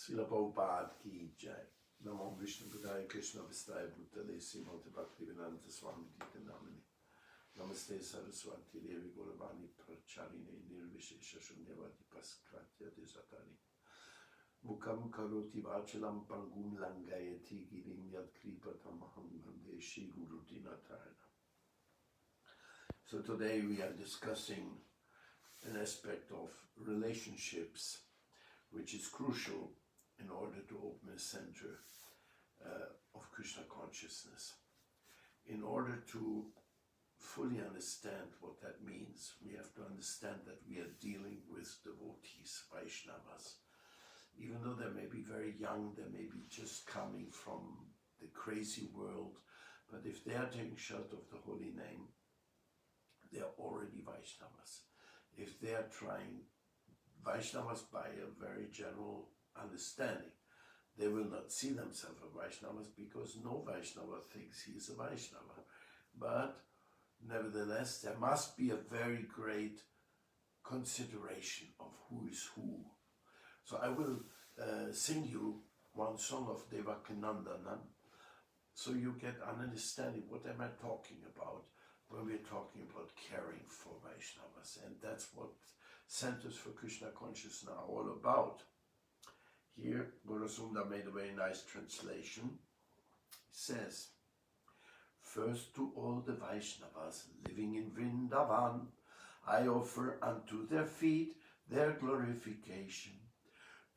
Srila Prabhupada ki jai. Namo Vishnu Padaya Krishna Vistaya Bhutale Srimati Bhaktivedanta Swami Dita Namani. Namaste Saraswati Devi Gauravani Pracharine Nirvishesha Shunyavati Paskratya Desatari. Mukam Karoti Vachalam Pangum Langayati Girim Yad Kripatamaham Bande Shri Guru Dinatarana. So today we are discussing an aspect of relationships which is crucial in order to open a center of Krishna consciousness. In order to fully understand what that means, we have to understand that we are dealing with devotees, Vaishnavas. Even though they may be very young, they may be just coming from the crazy world, but if they are taking shelter of the holy name, they are already Vaishnavas. If they are trying Vaishnavas by a very general understanding, they will not see themselves as Vaishnavas because no Vaishnava thinks he is a Vaishnava. But nevertheless, there must be a very great consideration of who is who. So I will sing you one song of Devakinandanan, so you get an understanding what am I talking about when we're talking about caring for Vaishnavas. And that's what Centers for Krishna Consciousness are all about. Here, Guru Sundar made a very nice translation. He says, "First to all the Vaishnavas living in Vrindavan, I offer unto their feet their glorification.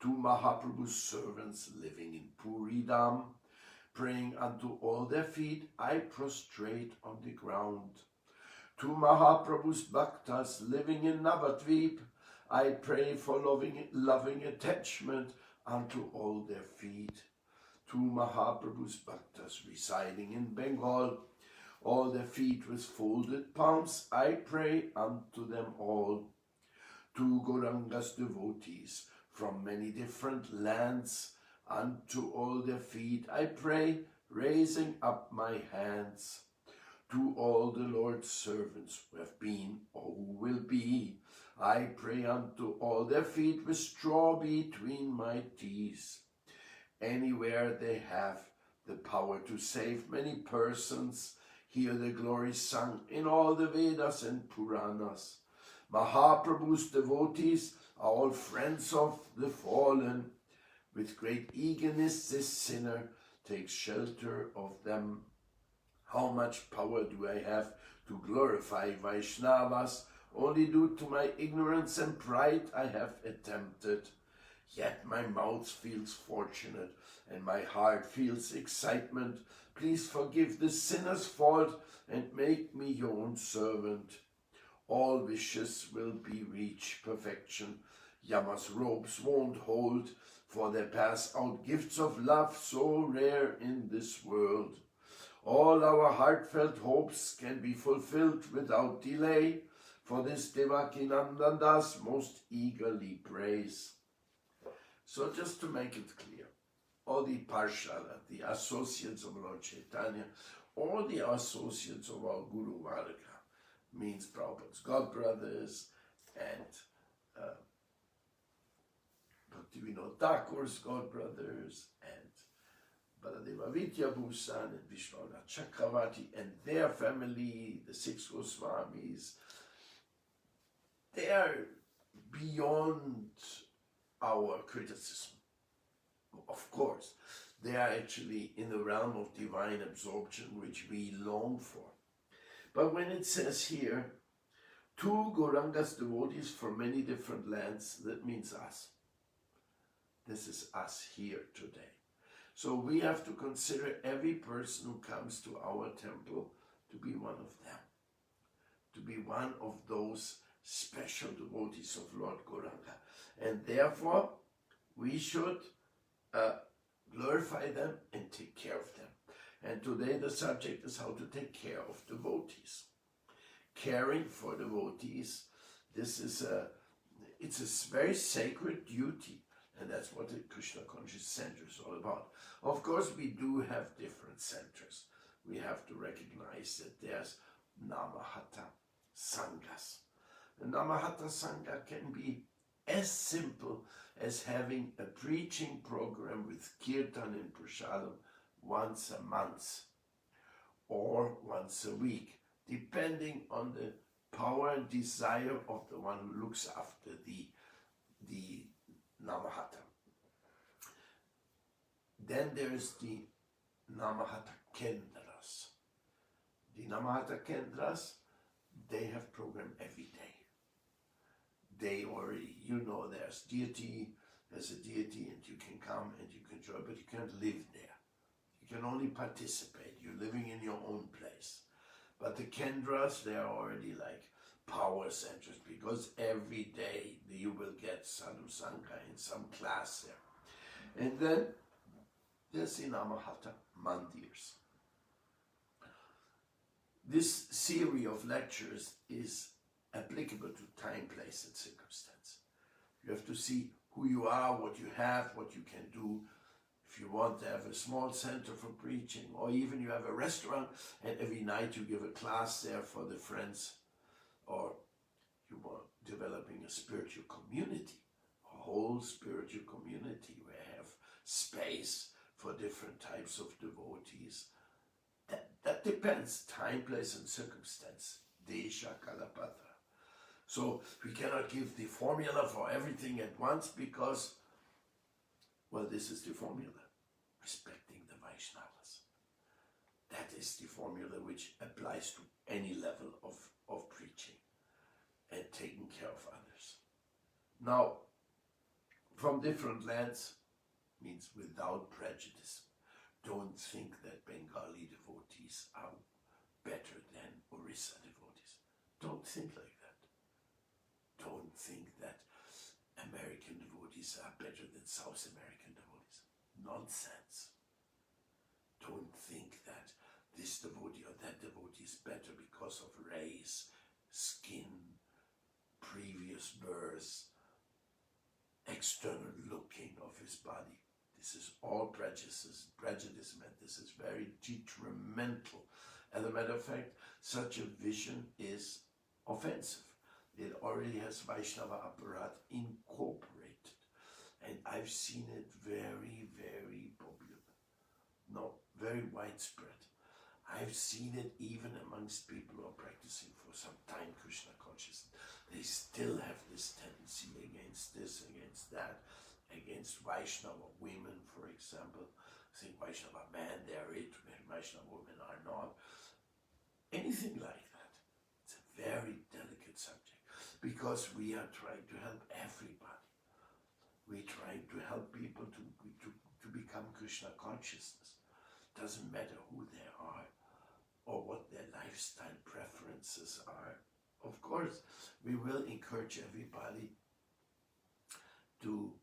To Mahaprabhu's servants living in Puridam, praying unto all their feet, I prostrate on the ground. To Mahaprabhu's bhaktas living in Navadvip, I pray for loving attachment unto all their feet. To Mahaprabhu's bhaktas residing in Bengal, all their feet with folded palms, I pray unto them all. To Gauranga's devotees from many different lands, unto all their feet I pray, raising up my hands. To all the Lord's servants who have been or who will be, I pray unto all their feet with straw between my teeth. Anywhere they have the power to save many persons, hear the glory sung in all the Vedas and Puranas. Mahaprabhu's devotees are all friends of the fallen. With great eagerness this sinner takes shelter of them. How much power do I have to glorify Vaishnavas? Only due to my ignorance and pride I have attempted. Yet my mouth feels fortunate and my heart feels excitement. Please forgive the sinner's fault and make me your own servant. All wishes will be reached perfection. Yama's robes won't hold, for they pass out gifts of love so rare in this world. All our heartfelt hopes can be fulfilled without delay, for this Devakinandandas most eagerly praise." So just to make it clear, all the Parshala, the associates of Lord Chaitanya, all the associates of our Guru Varga, means Prabhupada's godbrothers and Bhaktivinoda Thakur's godbrothers and Baladeva Vidyabhusan and Vishwanath Chakravarti and their family, the 6 Goswamis. They are beyond our criticism. Of course, they are actually in the realm of divine absorption which we long for. But when it says here, to Gauranga's devotees from many different lands, that means us. This is us here today. So we have to consider every person who comes to our temple to be one of them, to be one of those special devotees of Lord Gauranga. And therefore, we should glorify them and take care of them. And today the subject is how to take care of devotees. Caring for devotees, it's a very sacred duty. And that's what the Krishna Conscious Center is all about. Of course, we do have different centers. We have to recognize that there's Namahata Sanghas. The Namahata Sangha can be as simple as having a preaching program with kirtan and prashalam once a month or once a week, depending on the power and desire of the one who looks after the Namahata. Then there is the Namahata Kendras. The Namahata Kendras, they have program every day. They already, there's a deity and you can come and you can join, but you can't live there. You can only participate. You're living in your own place. But the Kendras, they are already like power centers, because every day you will get Sadhu Sangha in some class there. And then there's the Namahata Mandirs. This series of lectures is applicable to time, place, and circumstance. You have to see who you are, what you have, what you can do. If you want to have a small center for preaching, or even you have a restaurant and every night you give a class there for the friends, or you are developing a spiritual community, a whole spiritual community where you have space for different types of devotees. That depends, time, place, and circumstance. Desha Kalapatra. So we cannot give the formula for everything at once, because, well, this is the formula. Respecting the Vaishnavas. That is the formula which applies to any level of preaching and taking care of others. Now, from different lands means without prejudice. Don't think that Bengali devotees are better than Orissa devotees. Don't think like that. Don't think that American devotees are better than South American devotees. Nonsense. Don't think that this devotee or that devotee is better because of race, skin, previous birth, external looking of his body. This is all prejudice, and this is very detrimental. As a matter of fact, such a vision is offensive. It already has Vaishnava apparat incorporated, and I've seen it very, very popular. No, very widespread. I've seen it even amongst people who are practicing for some time Krishna consciousness. They still have this tendency against this, against that, against Vaishnava women, for example. I think Vaishnava men, they are it, Vaishnava women are not. Anything like that. It's a very delicate subject, because we are trying to help everybody. We're trying to help people to become Krishna consciousness. Doesn't matter who they are or what their lifestyle preferences are. Of course, we will encourage everybody to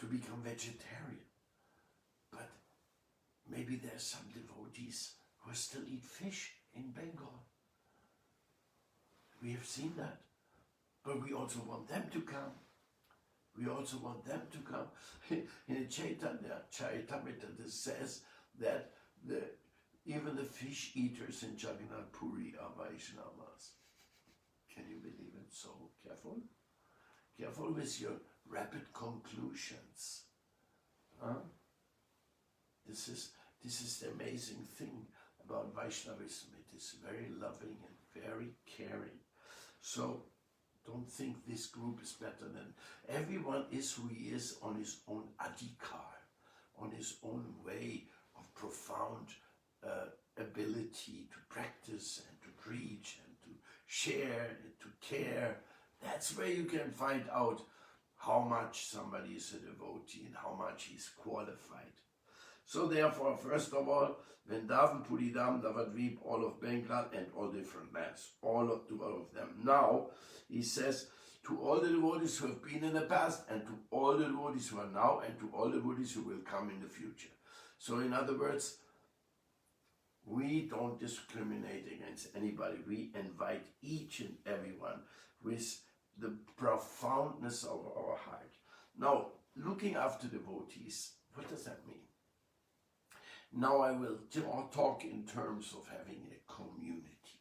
become vegetarian, but maybe there's some devotees who still eat fish in Bengal. We have seen that, but we also want them to come. We also want them to come. In Charitamrita, this says that even the fish eaters in Jagannath Puri are Vaishnavas. Can you believe it? So careful. Careful with your rapid conclusions. This is the amazing thing about Vaishnavism. It is very loving and very caring. So don't think this group is better than everyone. Is who he is on his own adhikar, on his own way of profound ability to practice and to preach and to share and to care. That's where you can find out how much somebody is a devotee and how much he's qualified. So therefore, first of all, Vrindavan, Puridam, Navadvip, all of Bengal and all different lands, all of them. Now, he says, to all the devotees who have been in the past, and to all the devotees who are now, and to all the devotees who will come in the future. So in other words, we don't discriminate against anybody. We invite each and everyone with the profoundness of our heart. Now, looking after devotees, what does that mean? Now I will talk in terms of having a community.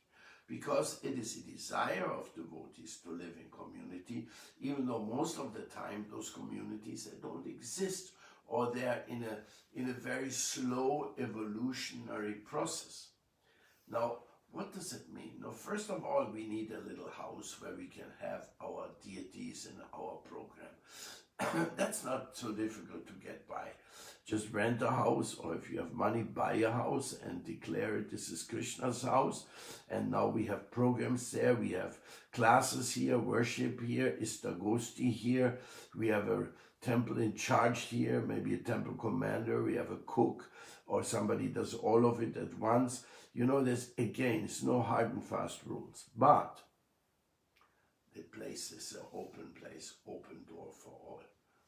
because it is a desire of devotees to live in community, even though most of the time those communities they don't exist, or they're in a very slow evolutionary process. Now, what does it mean? Now, first of all, we need a little house where we can have our deities in our program. That's not so difficult to get by. Just rent a house, or if you have money, buy a house and declare it, this is Krishna's house. And now we have programs there. We have classes here, worship here, Istagosti here. We have a temple in charge here, maybe a temple commander. We have a cook, or somebody does all of it at once. You know, there's, again, it's no hard and fast rules. But the place is an open place, open door for all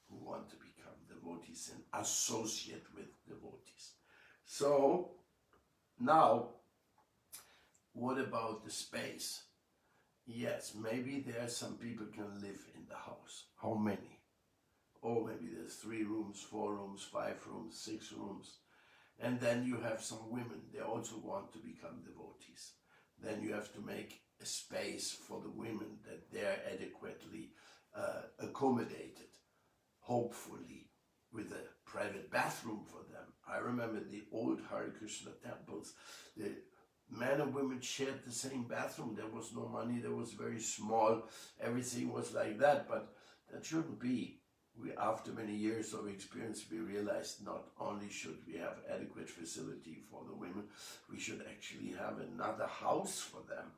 who want to become devotees and associate with devotees. So now, what about the space? Yes, maybe there are some people can live in the house. How many? Oh, maybe there's 3 rooms, 4 rooms, 5 rooms, 6 rooms. And then you have some women, they also want to become devotees. Then you have to make a space for the women that they're adequately accommodated, hopefully with a private bathroom for them. I remember the old Hare Krishna temples, the men and women shared the same bathroom. There was no money, there was very small, everything was like that, but that shouldn't be. After many years of experience, we realized not only should we have adequate facility for the women, we should actually have another house for them,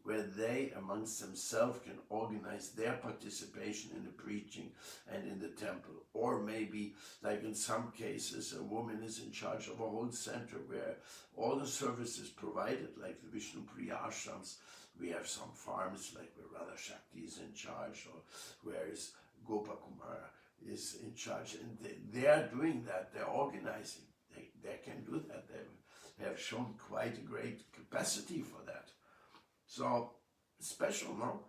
where they amongst themselves can organize their participation in the preaching and in the temple. Or maybe, like in some cases, a woman is in charge of a whole center where all the services provided, like the Vishnu Priya ashrams. We have some farms, like where Radha Shakti is in charge, or where is Gopakumara is in charge. And they are doing that, they're organizing. They can do that. They have shown quite a great capacity for that. So, special, no?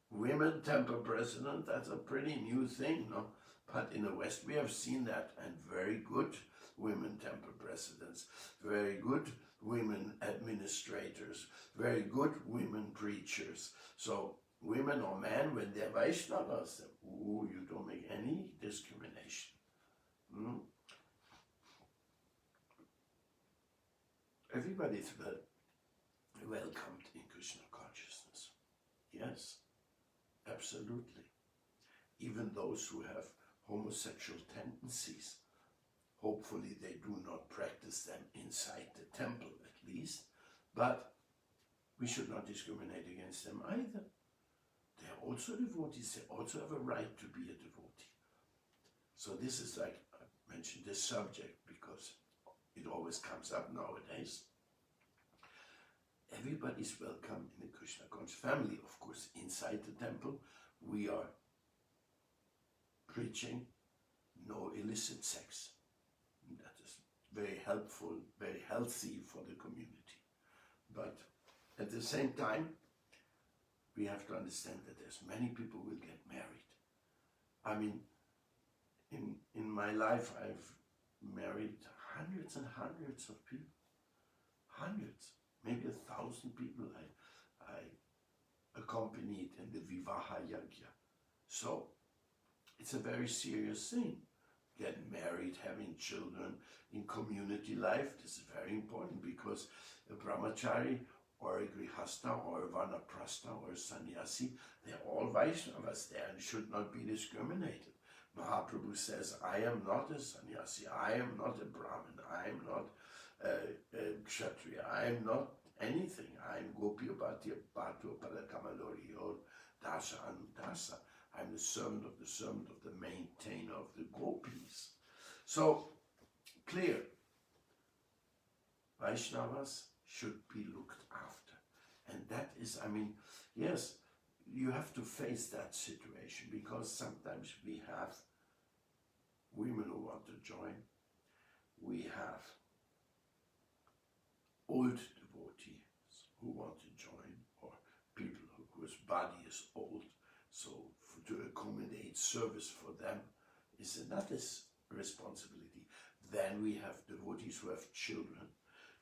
Women temple president, that's a pretty new thing, no? But in the West we have seen that, and very good women temple presidents, very good women administrators, very good women preachers. So, women or men, when they're Vaishnavas, ooh, you don't make any discrimination. Everybody's welcomed in Krishna consciousness. Yes, absolutely. Even those who have homosexual tendencies, hopefully they do not practice them inside the temple at least, but we should not discriminate against them either. They are also devotees, they also have a right to be a devotee. So this is, like I mentioned, this subject because it always comes up nowadays. Everybody's welcome in the Krishna Conscious family. Of course, inside the temple, we are preaching no illicit sex. That is very helpful, very healthy for the community. But at the same time, we have to understand that there's many people who will get married. I mean, in my life, I've married hundreds and hundreds of people. Hundreds, maybe 1,000 people I accompanied in the Vivaha Yagya. So it's a very serious thing. Getting married, having children, in community life, this is very important because a brahmachari or a grihasta or a vanaprastha or a sannyasi, they're all Vaishnavas there and should not be discriminated. Mahaprabhu says, I am not a sannyasi, I am not a brahmin, I am not a kshatriya, I am not anything. I am Gopi Bhati Bhatu Padakamalori or Dasa Anudasa. I am the servant of the maintainer of the gopis. So, clear, Vaishnavas should be looked after. And that is, I mean, yes, you have to face that situation because sometimes we have women who want to join. We have old devotees who want to join, or people whose body is old. So to accommodate service for them is another responsibility. Then we have devotees who have children.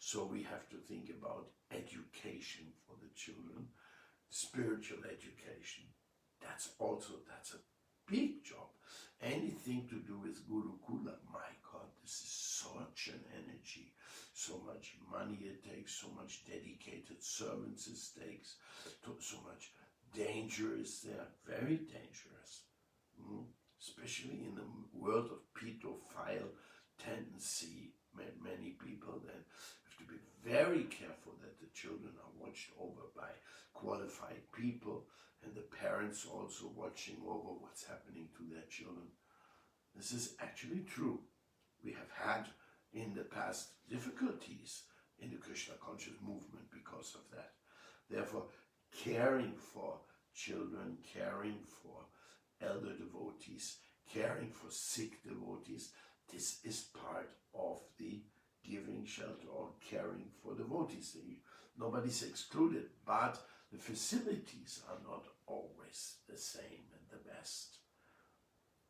So we have to think about education for the children, spiritual education. That's a big job. Anything to do with Gurukula, my God, this is such an energy, so much money it takes, so much dedicated servants it takes, so much danger is there, very dangerous. Especially in the world of pedophile tendency, many people then have to be very careful that the children are watched over by qualified people, and the parents also watching over what's happening to their children. This is actually true. We have had in the past difficulties in the Krishna Conscious movement because of that. Therefore, caring for children, caring for elder devotees, caring for sick devotees, this is part of the giving shelter or caring for devotees. Nobody's excluded, but the facilities are not always the same and the best.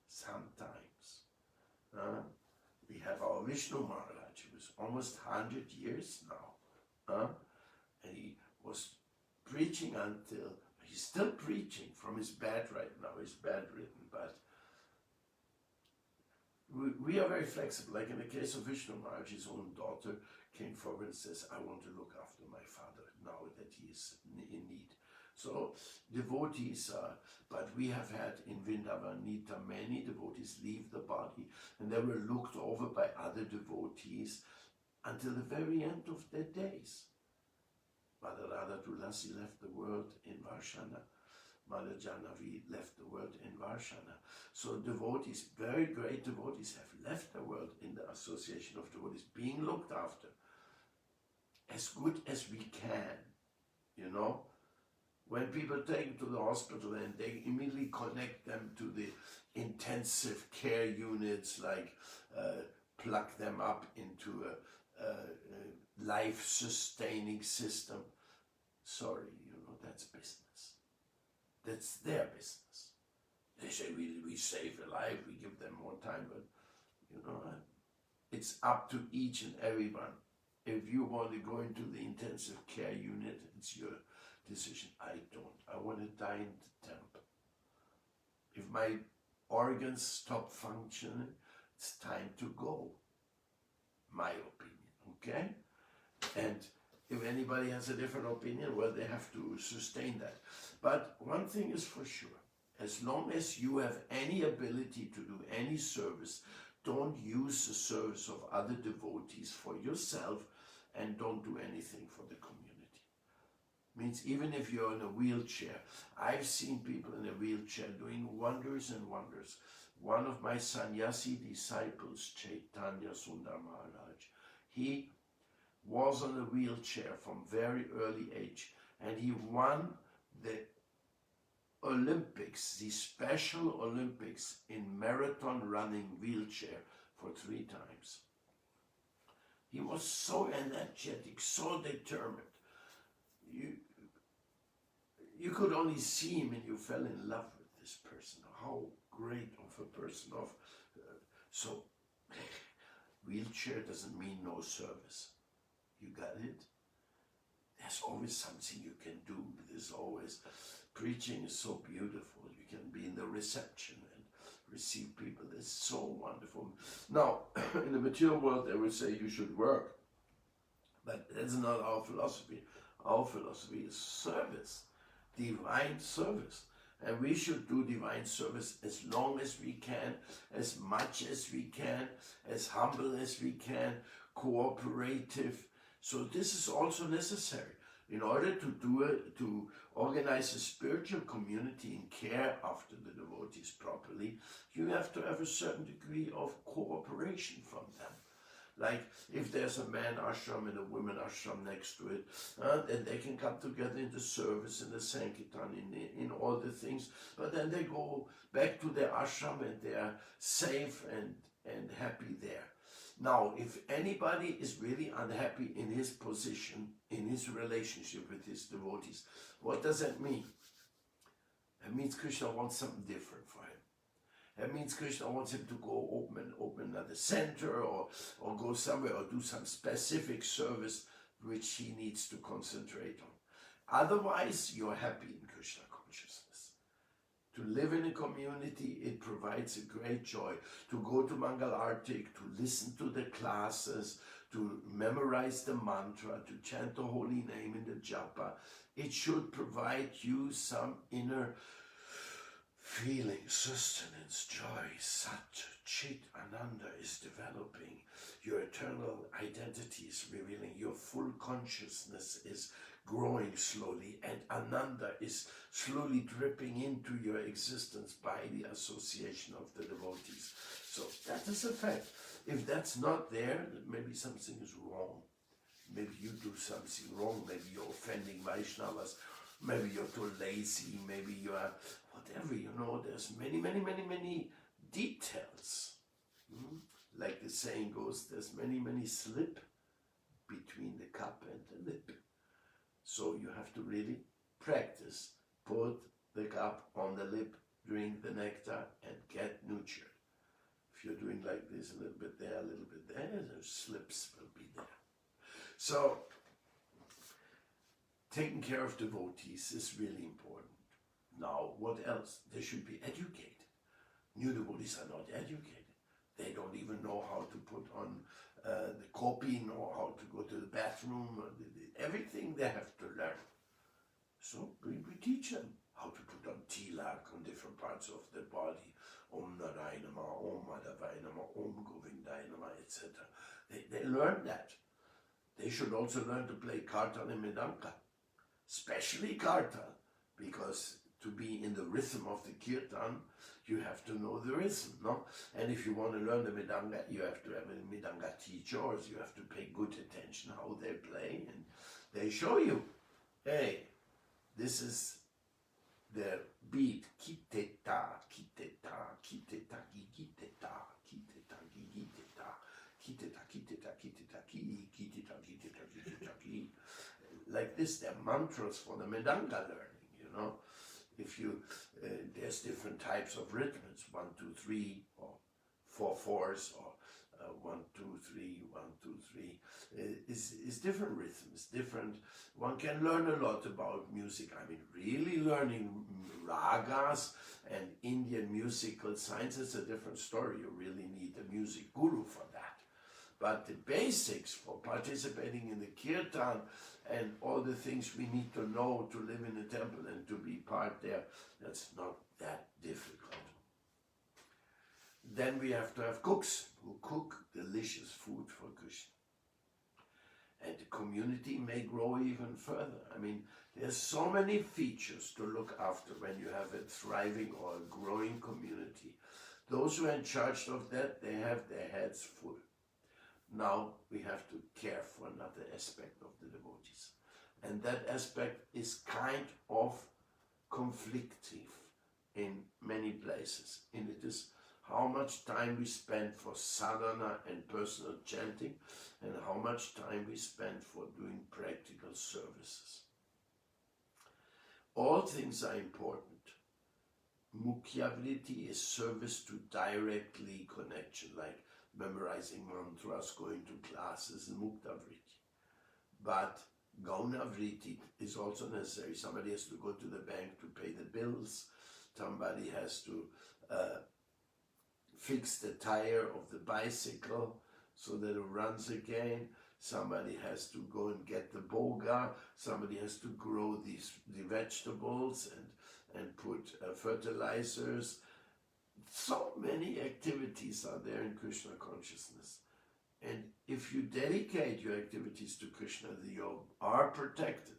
Sometimes. We have our Vishnu Maharaj, who was almost 100 years now. And he was preaching until, he's still preaching from his bed right now, he's bedridden, but we are very flexible. Like in the case of Vishnu Maharaj, his own daughter came forward and says, I want to look after my father now that he is in need. So devotees are, but we have had in Vrindavanita many devotees leave the body and they were looked over by other devotees until the very end of their days. Mother Radha Tulasi left the world in Varshana. Mother Jahnavi left the world in Varshana. So devotees, very great devotees, have left the world in the association of devotees, being looked after as good as we can, you know. When people take them to the hospital and they immediately connect them to the intensive care units, like plug them up into a life-sustaining system. Sorry, you know, that's business. That's their business. They say we save a life, we give them more time, but you know, it's up to each and everyone. If you want to go into the intensive care unit, it's your decision. I don't. I want to die in the temple. If my organs stop functioning, it's time to go. My opinion, okay? And if anybody has a different opinion, well, they have to sustain that. But one thing is for sure, as long as you have any ability to do any service, don't use the service of other devotees for yourself and don't do anything for the community. Means even if you're in a wheelchair, I've seen people in a wheelchair doing wonders and wonders. One of my sannyasi disciples, Chaitanya Sundar Maharaj, he was on a wheelchair from very early age, and he won the Olympics, the Special Olympics in marathon running wheelchair for 3 times. He was so energetic, so determined. You could only see him and you fell in love with this person. How great of a person. So wheelchair doesn't mean no service. You got it? There's always something you can do. There's always, preaching is so beautiful. You can be in the reception and receive people. It's so wonderful. Now, in the material world, they will say you should work. But that's not our philosophy. Our philosophy is service, divine service. And we should do divine service as long as we can, as much as we can, as humble as we can, cooperative. So this is also necessary. In order to do it, to organize a spiritual community and care after the devotees properly, you have to have a certain degree of cooperation from them. Like if there's a man ashram and a women ashram next to it, then they can come together in the service, in the Sankirtan, in all the things. But then they go back to their ashram and they are safe and happy there. Now, if anybody is really unhappy in his position, in his relationship with his devotees, what does that mean? It means Krishna wants something different for him. That means Krishna wants him to go open another center, or go somewhere, or do some specific service which he needs to concentrate on. Otherwise, you're happy in Krishna consciousness. To live in a community, it provides a great joy. To go to Mangal Artik, to listen to the classes, to memorize the mantra, to chant the holy name in the japa, it should provide you some inner feeling, sustenance, joy. Sat, Chit, Ananda is developing. Your eternal identity is revealing. Your full consciousness is growing slowly, and Ananda is slowly dripping into your existence by the association of the devotees. So that is a fact. If that's not there, maybe something is wrong. Maybe you do something wrong. Maybe you're offending Vaishnavas. Maybe you're too lazy. Maybe you are whatever, there's many details. Like the saying goes, there's many slip between the cup and the lip. So you have to really practice. Put the cup on the lip, drink the nectar, and get nurtured. If you're doing like this, a little bit there, a little bit there, the slips will be there. So, taking care of devotees is really important. Now, what else? They should be educated. New devotees are not educated. They don't even know how to put on the copy, nor how to go to the bathroom. Everything they have to learn. So we teach them how to put on tilak on different parts of the body. Om Narayanama, Om Madhavayanama, Om Govindayanama, etc. They learn that. They should also learn to play kartal and mridanga. Especially kartal, because to be in the rhythm of the kirtan, you have to know the rhythm, no? And if you want to learn the mridanga, you have to have a mridanga teacher, or you have to pay good attention how they play, and they show you, hey, this is the beat, kiteta, kiteta, kiteta, gigiteta, kiteta, gigiteta, kiteta, kiteta, kiteta, ki, kiteta, kiteta, kiteta, ki. Like this, they're mantras for the mridanga learning, If you, there's different types of rhythms, 1, 2, 3, or 4 4s, or 1, 2, 3, 1, 2, 3. Is different rhythms, different. One can learn a lot about music. I mean, really learning ragas and Indian musical science is a different story. You really need a music guru for that. But the basics for participating in the kirtan and all the things we need to know to live in the temple and to be part there, that's not that difficult. Then we have to have cooks who cook delicious food for Krishna. And the community may grow even further. I mean, there's so many features to look after when you have a thriving or a growing community. Those who are in charge of that, they have their heads full. Now we have to care for another aspect of the devotees. And that aspect is kind of conflictive in many places. And it is how much time we spend for sadhana and personal chanting, and how much time we spend for doing practical services. All things are important. Mukhyavriti is service to directly connection, like memorizing mantras, going to classes, and muktavriti. But gaunavriti is also necessary. Somebody has to go to the bank to pay the bills. Somebody has to fix the tire of the bicycle so that it runs again. Somebody has to go and get the boga. Somebody has to grow the vegetables and put fertilizers. So many activities are there in Krishna consciousness. And if you dedicate your activities to Krishna, you are protected.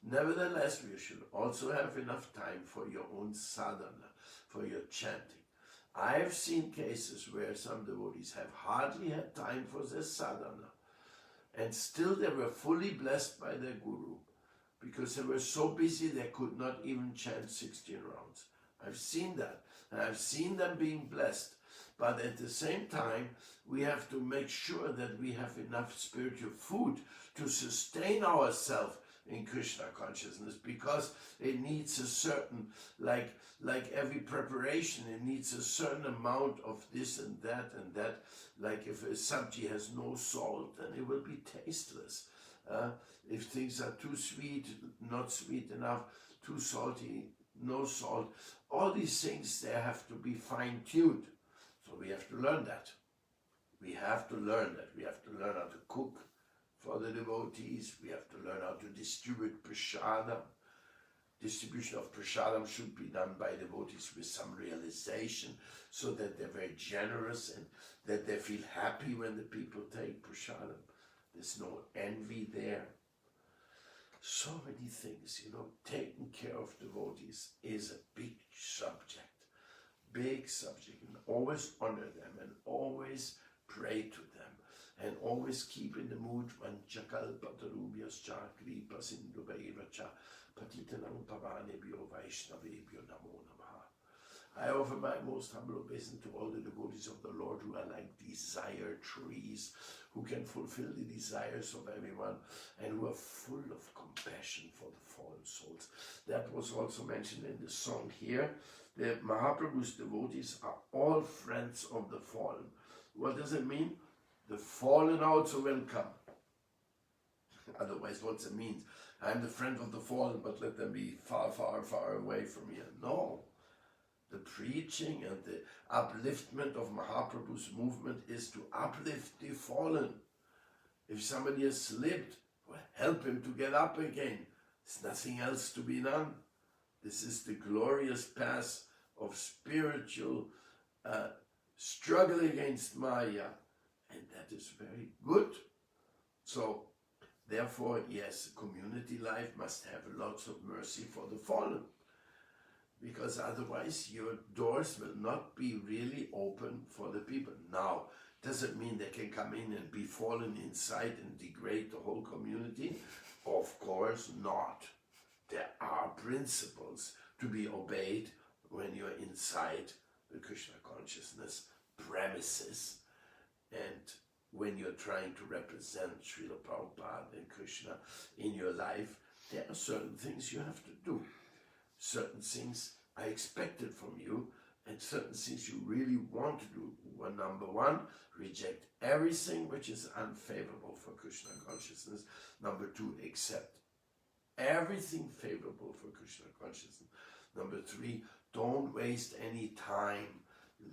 Nevertheless, you should also have enough time for your own sadhana, for your chanting. I have seen cases where some devotees have hardly had time for their sadhana, and still they were fully blessed by their guru, because they were so busy they could not even chant 16 rounds. I've seen that, and I've seen them being blessed. But at the same time, we have to make sure that we have enough spiritual food to sustain ourselves in Krishna consciousness, because it needs a certain, like every preparation, it needs a certain amount of this and that and that. Like if a sabji has no salt, then it will be tasteless. If things are too sweet, not sweet enough, too salty, no salt, all these things, they have to be fine-tuned. So we have to learn that. We have to learn that. We have to learn how to cook for the devotees. We have to learn how to distribute prasadam. Distribution of prasadam should be done by devotees with some realization, so that they're very generous and that they feel happy when the people take prasadam. There's no envy there. So many things, taking care of devotees is a big subject. Big subject. And always honor them and always pray to them. And always keep in the mood when Chakal Patarubias Chakri Pasindu Baivacha Patitanam Pavanebio Vaishnavebio Namo Namaha. I offer my most humble obeisance to all the devotees of the Lord who are like desire trees, who can fulfill the desires of everyone and who are full of compassion for the fallen souls. That was also mentioned in the song here. The Mahaprabhu's devotees are all friends of the fallen. What does it mean? The fallen also welcome. Otherwise, what's it mean? I'm the friend of the fallen, but let them be far, far, far away from here. No. The preaching and the upliftment of Mahaprabhu's movement is to uplift the fallen. If somebody has slipped, well, help him to get up again. There's nothing else to be done. This is the glorious path of spiritual struggle against Maya. And that is very good. So, therefore, yes, community life must have lots of mercy for the fallen. Because otherwise your doors will not be really open for the people. Now, does it mean they can come in and be fallen inside and degrade the whole community? Of course not. There are principles to be obeyed when you're inside the Krishna consciousness premises, and when you're trying to represent Srila Prabhupada and Krishna in your life. There are certain things you have to do. Certain things are expected from you, and certain things you really want to do. Well, number one, reject everything which is unfavorable for Krishna consciousness. Number two, accept everything favorable for Krishna consciousness. Number three, don't waste any time.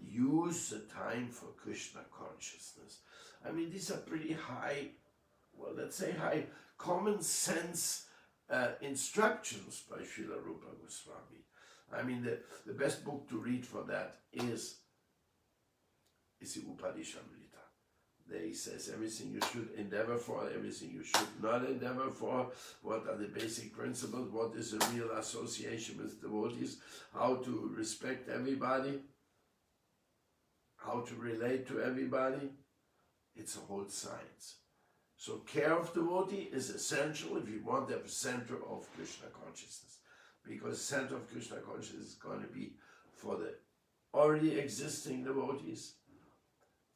Use the time for Krishna consciousness. I mean, these are pretty high, well, let's say high common sense instructions by Srila Rupa Goswami. I mean, the best book to read for that is the Upadishamrita. There he says everything you should endeavor for, everything you should not endeavor for, what are the basic principles, what is a real association with devotees, how to respect everybody, how to relate to everybody. It's a whole science. So care of devotee is essential if you want to have a center of Krishna consciousness. Because center of Krishna consciousness is going to be for the already existing devotees,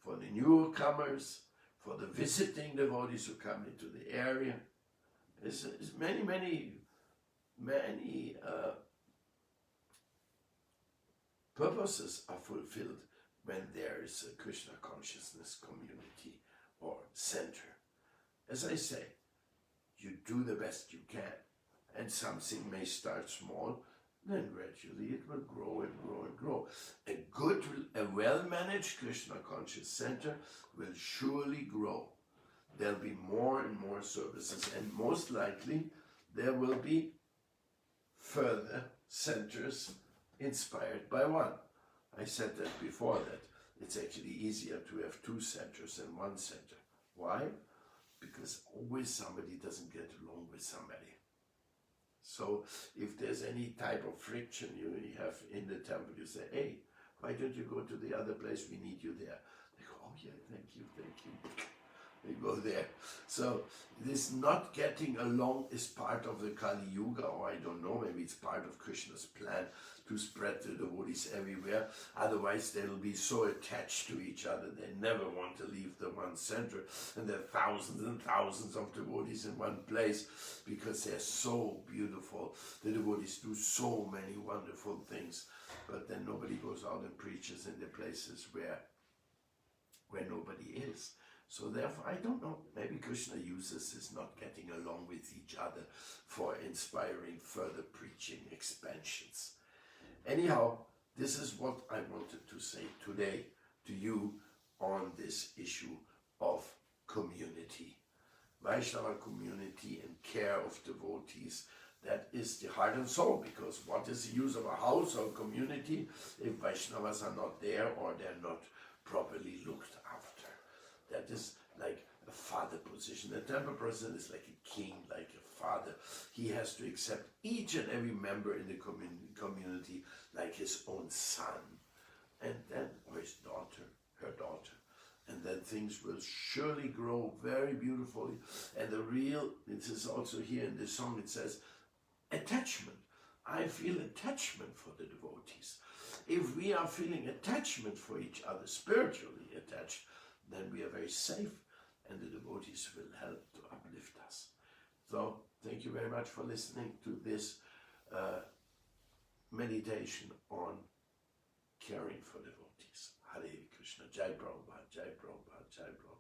for the newcomers, for the visiting devotees who come into the area. It's many purposes are fulfilled when there is a Krishna consciousness community or center. As I say, you do the best you can, and something may start small, then gradually it will grow and grow and grow. A well-managed Krishna conscious center will surely grow. There'll be more and more services, and most likely there will be further centers inspired by one. I said that before, that it's actually easier to have two centers than one center. Why? Because always somebody doesn't get along with somebody. So if there's any type of friction you have in the temple, you say, hey, why don't you go to the other place? We need you there. They go, oh yeah, thank you. we go there. So this not getting along is part of the Kali Yuga, or I don't know, maybe it's part of Krishna's plan to spread the devotees everywhere. Otherwise they'll be so attached to each other, they never want to leave the one center, and there are thousands and thousands of devotees in one place because they're so beautiful. The devotees do so many wonderful things, but then nobody goes out and preaches in the places where nobody is. So therefore, I don't know, maybe Krishna uses this not getting along with each other for inspiring further preaching expansions. Anyhow, this is what I wanted to say today to you on this issue of community. Vaishnava community and care of devotees, that is the heart and soul, because what is the use of a house or community if Vaishnavas are not there or they're not properly looked after? That is like a father position. The temple president is like a king, like a father. He has to accept each and every member in the community like his own son, and then, or his daughter, her daughter. And then things will surely grow very beautifully. And this is also here in this song, it says, attachment. I feel attachment for the devotees. If we are feeling attachment for each other, spiritually attached, then we are very safe, and the devotees will help to uplift us. So, thank you very much for listening to this meditation on caring for devotees. Hare Krishna. Jai Prabhupada, Jai Prabhupada, Jai Prabhupada.